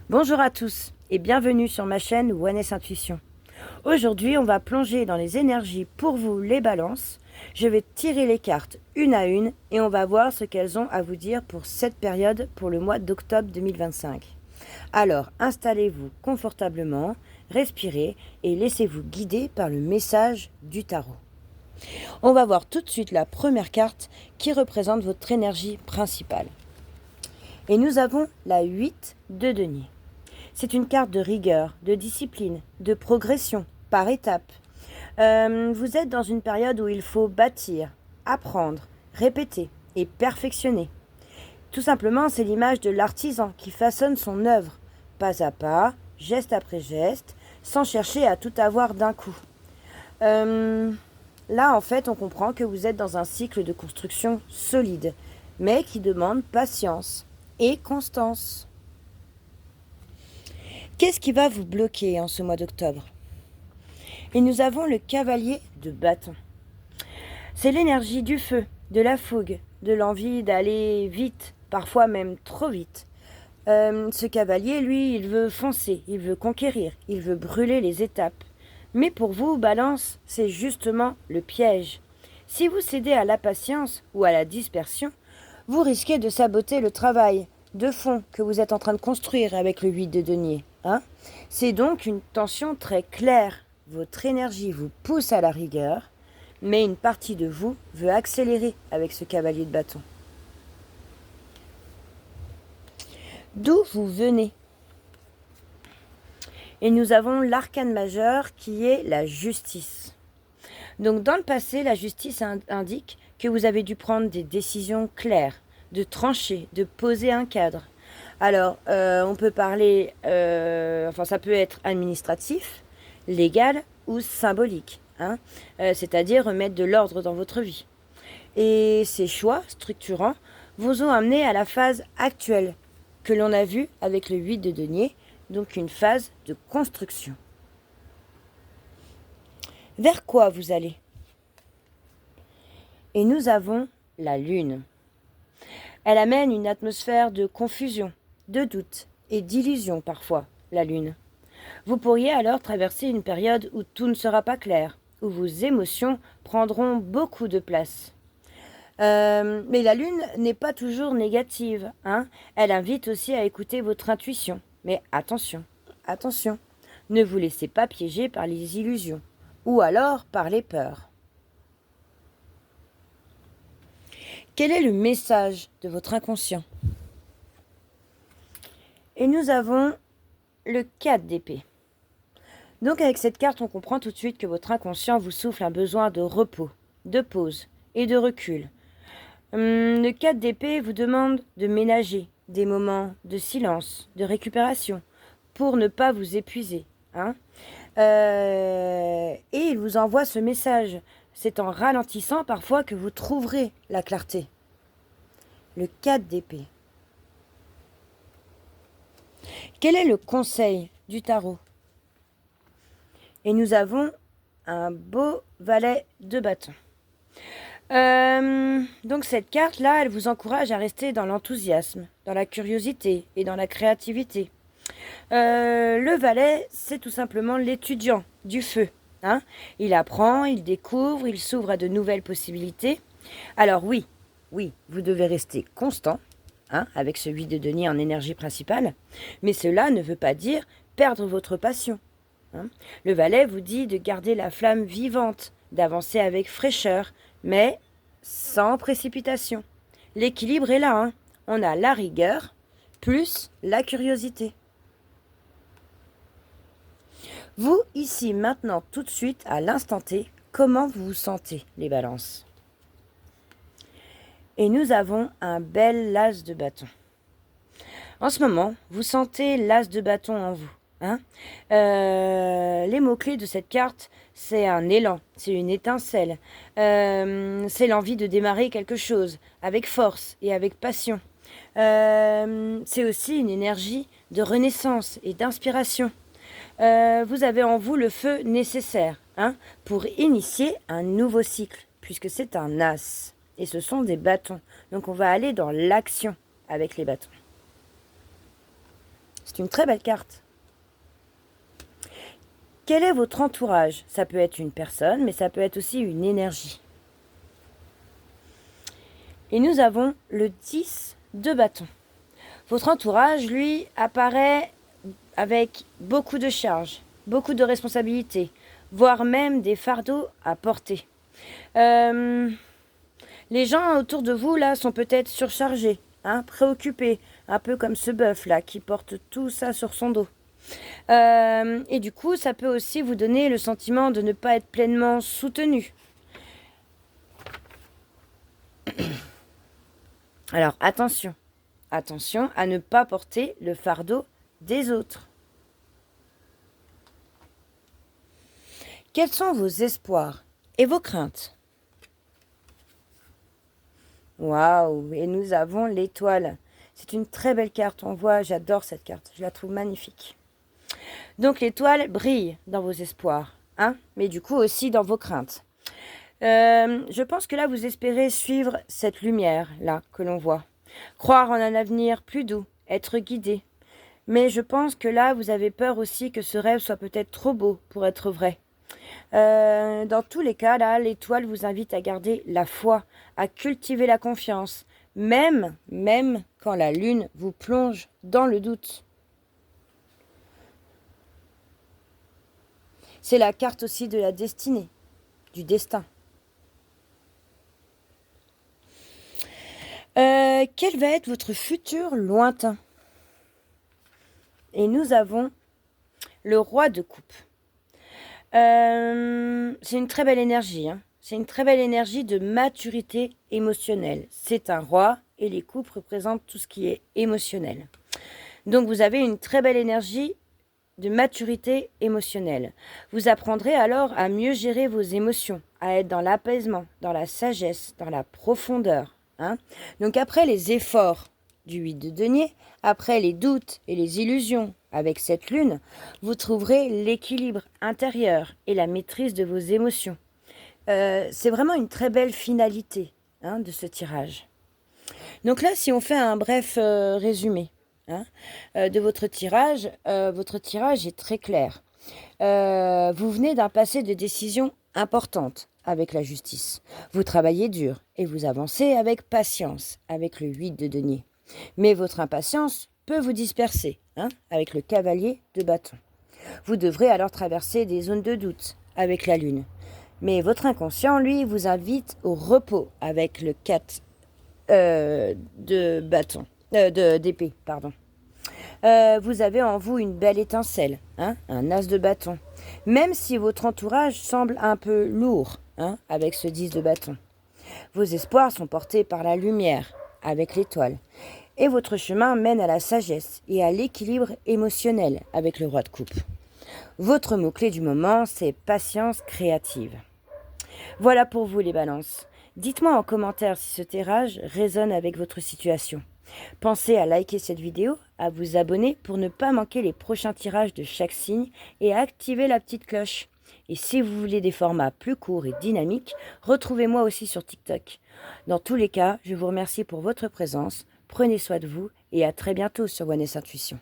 Bonjour à tous et bienvenue sur ma chaîne Oneness Intuition. Aujourd'hui, on va plonger dans les énergies pour vous, les balances. Je vais tirer les cartes une à une et on va voir ce qu'elles ont à vous dire pour cette période, pour le mois d'octobre 2025. Alors, installez-vous confortablement, respirez et laissez-vous guider par le message du tarot. On va voir tout de suite la première carte qui représente votre énergie principale. Et nous avons la 8 de denier. C'est une carte de rigueur, de discipline, de progression, par étapes. Vous êtes dans une période où il faut bâtir, apprendre, répéter et perfectionner. Tout simplement, c'est l'image de l'artisan qui façonne son œuvre, pas à pas, geste après geste, sans chercher à tout avoir d'un coup. Là, en fait, on comprend que vous êtes dans un cycle de construction solide, mais qui demande patience et constance. Qu'est-ce qui va vous bloquer en ce mois d'octobre? Et nous avons le cavalier de bâton. C'est l'énergie du feu, de la fougue, de l'envie d'aller vite, parfois même trop vite. Ce cavalier, lui, il veut foncer, il veut conquérir, il veut brûler les étapes. Mais pour vous, Balance, c'est justement le piège. Si vous cédez à l'impatience ou à la dispersion, vous risquez de saboter le travail de fond que vous êtes en train de construire avec le 8 de denier. C'est donc une tension très claire. Votre énergie vous pousse à la rigueur, mais une partie de vous veut accélérer avec ce cavalier de bâton. D'où vous venez? Et nous avons l'arcane majeur qui est la justice. Donc dans le passé, la justice indique que vous avez dû prendre des décisions claires, de trancher, de poser un cadre. Alors, on peut parler, ça peut être administratif, légal ou symbolique, c'est-à-dire remettre de l'ordre dans votre vie. Et ces choix structurants vous ont amené à la phase actuelle que l'on a vue avec le 8 de denier, donc une phase de construction. Vers quoi vous allez? Et nous avons la lune. Elle amène une atmosphère de confusion, de doute et d'illusion parfois, la lune. Vous pourriez alors traverser une période où tout ne sera pas clair, où vos émotions prendront beaucoup de place. Mais la lune n'est pas toujours négative, Elle invite aussi à écouter votre intuition. Mais attention, attention, ne vous laissez pas piéger par les illusions, ou alors par les peurs. Quel est le message de votre inconscient? Et nous avons le 4 d'épée. Donc avec cette carte, on comprend tout de suite que votre inconscient vous souffle un besoin de repos, de pause et de recul. Le 4 d'épée vous demande de ménager des moments de silence, de récupération, pour ne pas vous épuiser. Et il vous envoie ce message. C'est en ralentissant parfois que vous trouverez la clarté. Le 4 d'épée. Quel est le conseil du tarot? Et nous avons un beau valet de bâton. Donc cette carte-là, elle vous encourage à rester dans l'enthousiasme, dans la curiosité et dans la créativité. Le valet, c'est tout simplement l'étudiant du feu. Il apprend, il découvre, il s'ouvre à de nouvelles possibilités. Alors oui, vous devez rester constant, avec ce 8 de denier en énergie principale, mais cela ne veut pas dire perdre votre passion. Le valet vous dit de garder la flamme vivante, d'avancer avec fraîcheur, mais sans précipitation. L'équilibre est là. On a la rigueur plus la curiosité. Vous, ici, maintenant, tout de suite, à l'instant T, comment vous vous sentez, les balances? Et nous avons un bel as de bâton. En ce moment, vous sentez l'as de bâton en vous. Les mots-clés de cette carte, c'est un élan, c'est une étincelle, c'est l'envie de démarrer quelque chose avec force et avec passion. C'est aussi une énergie de renaissance et d'inspiration. Vous avez en vous le feu nécessaire pour initier un nouveau cycle, puisque c'est un as. Et ce sont des bâtons. Donc on va aller dans l'action avec les bâtons. C'est une très belle carte. Quel est votre entourage? Ça peut être une personne, mais ça peut être aussi une énergie. Et nous avons le 10 de bâton. Votre entourage, lui, apparaît avec beaucoup de charges, beaucoup de responsabilités, voire même des fardeaux à porter. Les gens autour de vous, là, sont peut-être surchargés, préoccupés, un peu comme ce bœuf, là, qui porte tout ça sur son dos. Et du coup, ça peut aussi vous donner le sentiment de ne pas être pleinement soutenu. Alors, attention à ne pas porter le fardeau des autres. Quels sont vos espoirs et vos craintes? Waouh! Et nous avons l'étoile. C'est une très belle carte, on voit, j'adore cette carte, je la trouve magnifique. Donc l'étoile brille dans vos espoirs, mais du coup aussi dans vos craintes. Je pense que là, vous espérez suivre cette lumière-là que l'on voit. Croire en un avenir plus doux, être guidé. Mais je pense que là, vous avez peur aussi que ce rêve soit peut-être trop beau pour être vrai. Dans tous les cas, là, l'étoile vous invite à garder la foi, à cultiver la confiance, même quand la lune vous plonge dans le doute. C'est la carte aussi de la destinée, du destin. Quel va être votre futur lointain? Et nous avons le roi de coupe. C'est une très belle énergie. C'est une très belle énergie de maturité émotionnelle. C'est un roi et les coupes représentent tout ce qui est émotionnel. Donc vous avez une très belle énergie de maturité émotionnelle. Vous apprendrez alors à mieux gérer vos émotions, à être dans l'apaisement, dans la sagesse, dans la profondeur. Donc après les efforts du 8 de denier, après les doutes et les illusions avec cette lune, vous trouverez l'équilibre intérieur et la maîtrise de vos émotions. C'est vraiment une très belle finalité de ce tirage. Donc là, si on fait un bref résumé de votre tirage est très clair. Vous venez d'un passé de décisions importantes avec la justice. Vous travaillez dur et vous avancez avec patience avec le 8 de denier. Mais votre impatience peut vous disperser avec le cavalier de bâton. Vous devrez alors traverser des zones de doute avec la lune. Mais votre inconscient, lui, vous invite au repos avec le 4 de bâton, d'épée, pardon. Vous avez en vous une belle étincelle, un as de bâton. Même si votre entourage semble un peu lourd, avec ce 10 de bâton. Vos espoirs sont portés par la lumière, avec l'étoile. Et votre chemin mène à la sagesse et à l'équilibre émotionnel avec le roi de coupe. Votre mot-clé du moment, c'est patience créative. Voilà pour vous les balances. Dites-moi en commentaire si ce tirage résonne avec votre situation. Pensez à liker cette vidéo, à vous abonner pour ne pas manquer les prochains tirages de chaque signe et à activer la petite cloche. Et si vous voulez des formats plus courts et dynamiques, retrouvez-moi aussi sur TikTok. Dans tous les cas, je vous remercie pour votre présence, prenez soin de vous et à très bientôt sur Wellness Intuition.